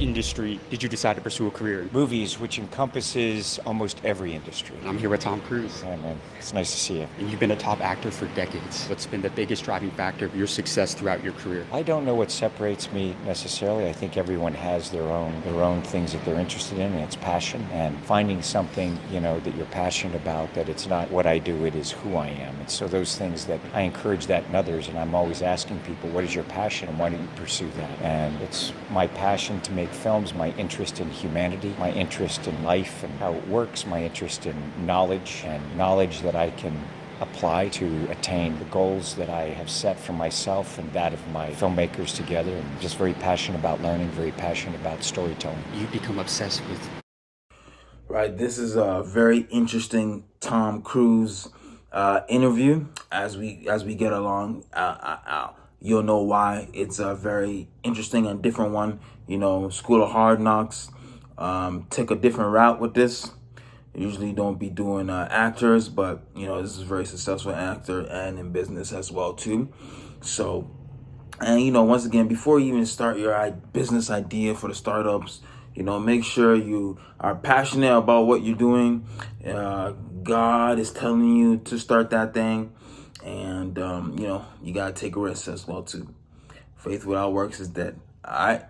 industry did you decide to pursue a career in? Movies, which encompasses almost every industry. I'm here with Tom Cruise, Yeah, man, it's nice to see you. and you've been a top actor for decades. What's been the biggest driving factor of your success throughout your career? I don't know what separates me necessarily. I think everyone has their own things that they're interested in, and it's passion. And finding something, that you're passionate about, that it's not what I do, it is who I am. And so those things that I encourage that in others, and I'm always asking people, what is your passion and why don't you pursue that? And it's my passion to make films, my interest in humanity, my interest in life and how it works, my interest in knowledge and knowledge that I can apply to attain the goals that I have set for myself and that of my filmmakers together. And just very passionate about learning, very passionate about storytelling. You've become obsessed with. Right, this is a very interesting Tom Cruise interview. As we get along, you'll know why it's a very interesting and different one. School of Hard Knocks took a different route with this. Usually don't be doing actors, but this is a very successful actor and in business as well too. So, and once again, before you even start your business idea for the startups, make sure you are passionate about what you're doing. God is telling you to start that thing, and you gotta take a risk as well too. Faith without works is dead. All right.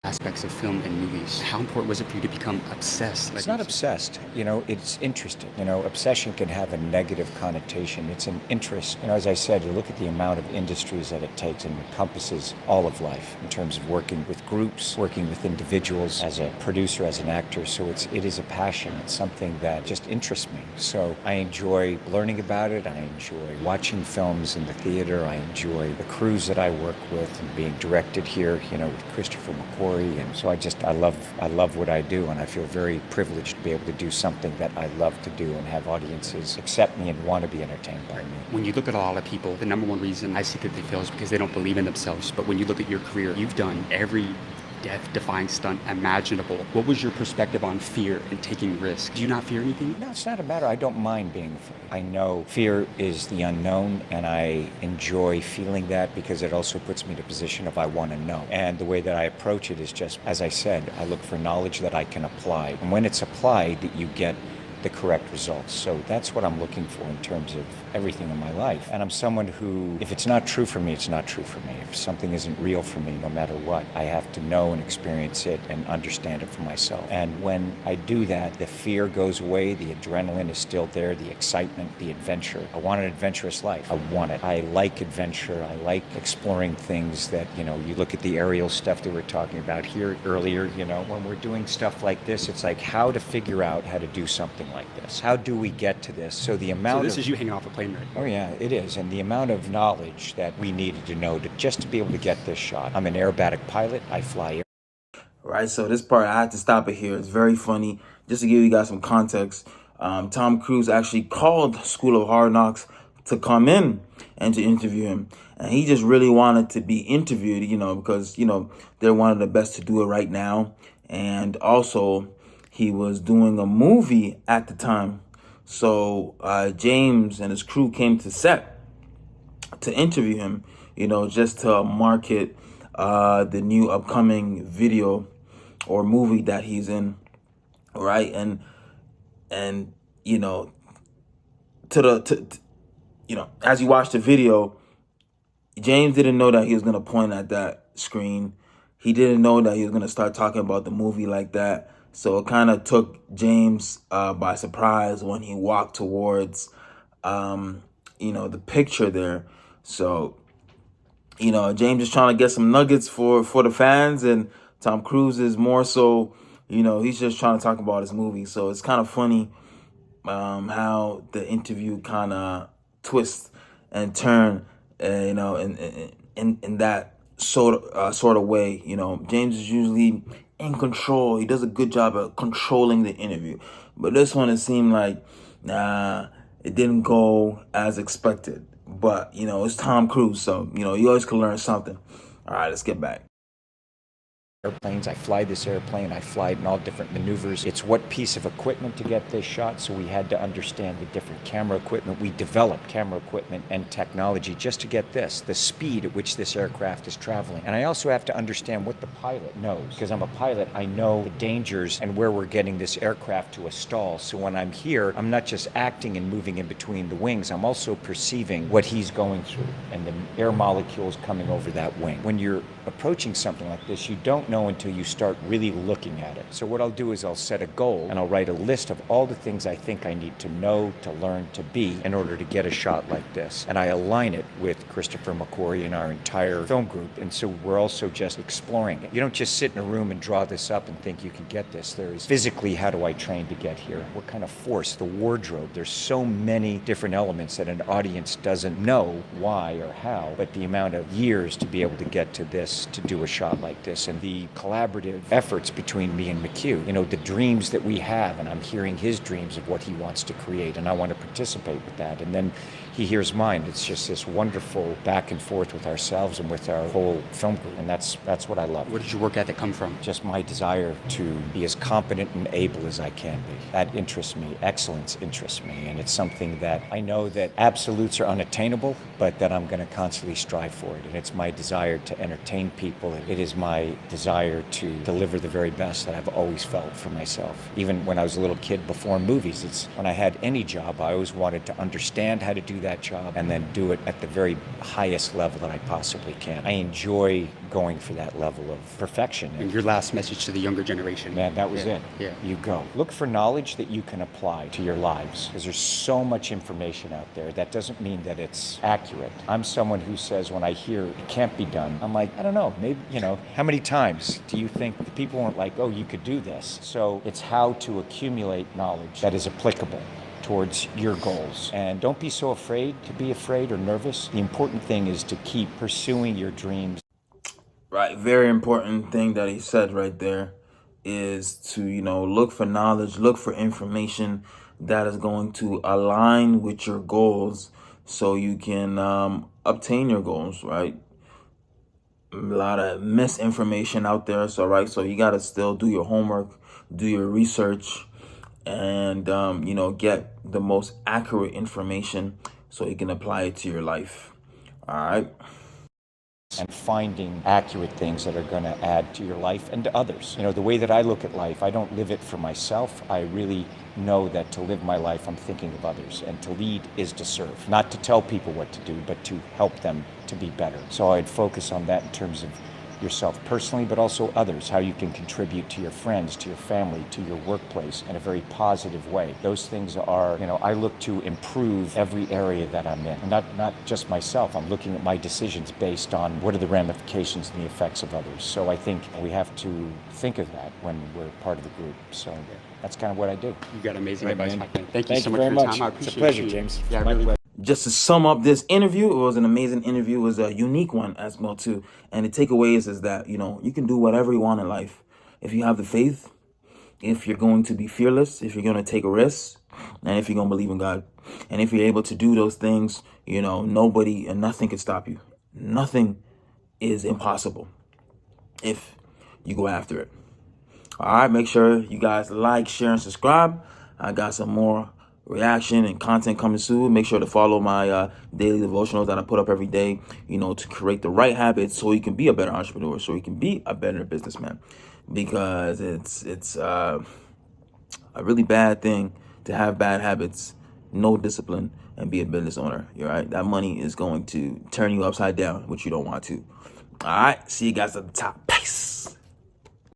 Aspects of film and movies. How important was it for you to become obsessed? It's not obsessed, it's interested. Obsession can have a negative connotation. It's an interest. As I said, you look at the amount of industries that it takes and encompasses all of life in terms of working with groups, working with individuals, as a producer, as an actor. So it is a passion. It's something that just interests me. So I enjoy learning about it. I enjoy watching films in the theater. I enjoy the crews that I work with and being directed here, with Christopher McQuarrie. And so I love what I do, and I feel very privileged to be able to do something that I love to do and have audiences accept me and want to be entertained by me. When you look at a lot of people, the number one reason I see that they fail is because they don't believe in themselves. But when you look at your career, you've done every death-defying stunt imaginable. What was your perspective on fear and taking risks? Do you not fear anything? No, it's not a matter. I don't mind being afraid. I know fear is the unknown, and I enjoy feeling that because it also puts me in a position of I want to know. And the way that I approach it is just, as I said, I look for knowledge that I can apply. And when it's applied, you get the correct results. So that's what I'm looking for in terms of everything in my life. And I'm someone who, if it's not true for me, it's not true for me. If something isn't real for me, no matter what, I have to know and experience it and understand it for myself. And when I do that, the fear goes away, the adrenaline is still there, the excitement, the adventure. I want an adventurous life. I want it. I like adventure. I like exploring things that, you look at the aerial stuff that we're talking about here earlier, when we're doing stuff like this, it's like how to figure out how to do something like this. How do we get to this? So the amount So this is you hanging off a plane right now. Oh yeah, it is. And the amount of knowledge that we needed to know just to be able to get this shot. I'm an aerobatic pilot. I fly air. Right, so this part I had to stop it here. It's very funny. Just to give you guys some context, Tom Cruise actually called School of Hard Knocks to come in and to interview him. And he just really wanted to be interviewed, because, they're one of the best to do it right now. And also, he was doing a movie at the time. So James and his crew came to set to interview him, just to market the new upcoming video or movie that he's in, right? And as you watch the video, James didn't know that he was gonna point at that screen. He didn't know that he was gonna start talking about the movie like that. So it kind of took James by surprise when he walked towards, the picture there. So, James is trying to get some nuggets for the fans, and Tom Cruise is more so, he's just trying to talk about his movie. So it's kind of funny how the interview kind of twists and turn, in that sort of way. James is usually in control. He does a good job at controlling the interview. But this one, it seemed like, it didn't go as expected. But, it's Tom Cruise, so, you always can learn something. All right, let's get back. airplanes. I fly this airplane. I fly it in all different maneuvers. It's what piece of equipment to get this shot, so we had to understand the different camera equipment. We developed camera equipment and technology just to get this, the speed at which this aircraft is traveling. And I also have to understand what the pilot knows. Because I'm a pilot, I know the dangers and where we're getting this aircraft to a stall. So when I'm here, I'm not just acting and moving in between the wings, I'm also perceiving what he's going through and the air molecules coming over that wing. When you're approaching something like this, you don't know until you start really looking at it. So what I'll do is I'll set a goal and I'll write a list of all the things I think I need to know, to learn, to be in order to get a shot like this. And I align it with Christopher McQuarrie and our entire film group. And so we're also just exploring it. You don't just sit in a room and draw this up and think you can get this. There's physically, how do I train to get here? What kind of force? The wardrobe. There's so many different elements that an audience doesn't know why or how, but the amount of years to be able to get to this, to do a shot like this, and the collaborative efforts between me and McHugh. You know, the dreams that we have, and I'm hearing his dreams of what he wants to create, and I want to participate with that. And then he hears mine. It's just this wonderful back and forth with ourselves and with our whole film group, and that's what I love. Where did your work ethic come from? Just my desire to be as competent and able as I can be. That interests me. Excellence interests me, and it's something that I know that absolutes are unattainable, but that I'm going to constantly strive for it. And it's my desire to entertain people. It is my desire to deliver the very best that I've always felt for myself. Even when I was a little kid before movies, it's when I had any job, I always wanted to understand how to do that job and then do it at the very highest level that I possibly can. I enjoy going for that level of perfection. And your last message to the younger generation? Man, that was it. Yeah. You go. Look for knowledge that you can apply to your lives, because there's so much information out there. That doesn't mean that it's accurate. I'm someone who says when I hear it can't be done, I'm like, I don't know, maybe, how many times do you think the people weren't like, oh, you could do this? So it's how to accumulate knowledge that is applicable towards your goals. And don't be so afraid to be afraid or nervous. The important thing is to keep pursuing your dreams. Right, very important thing that he said right there is to, look for knowledge, look for information that is going to align with your goals so you can obtain your goals, right? A lot of misinformation out there, so you got to still do your homework, do your research, and, get the most accurate information so you can apply it to your life. All right. And finding accurate things that are going to add to your life and to others. The way that I look at life, I don't live it for myself. I really know that to live my life, I'm thinking of others. And to lead is to serve. Not to tell people what to do, but to help them to be better. So I'd focus on that in terms of yourself personally, but also others, how you can contribute to your friends, to your family, to your workplace in a very positive way. Those things are, I look to improve every area that I'm in. Not just myself, I'm looking at my decisions based on what are the ramifications and the effects of others. So I think we have to think of that when we're part of the group. So that's kind of what I do. You got amazing Right, advice, man. my friend. Thank you so much very for your much. time. I It's a appreciate pleasure, you. James. Yeah, My really. pleasure. Just to sum up this interview, it was an amazing interview. It was a unique one as well too. And the takeaways is that, you can do whatever you want in life. If you have the faith, if you're going to be fearless, if you're going to take a risk, and if you're going to believe in God. And if you're able to do those things, nobody and nothing can stop you. Nothing is impossible if you go after it. All right, make sure you guys like, share, and subscribe. I got some more reaction and content coming soon. Make sure to follow my daily devotionals that I put up every day, to create the right habits so you can be a better entrepreneur, so you can be a better businessman. Because it's a really bad thing to have bad habits, no discipline, and be a business owner. You're right. That money is going to turn you upside down, which you don't want to. All right. See you guys at the top. Peace.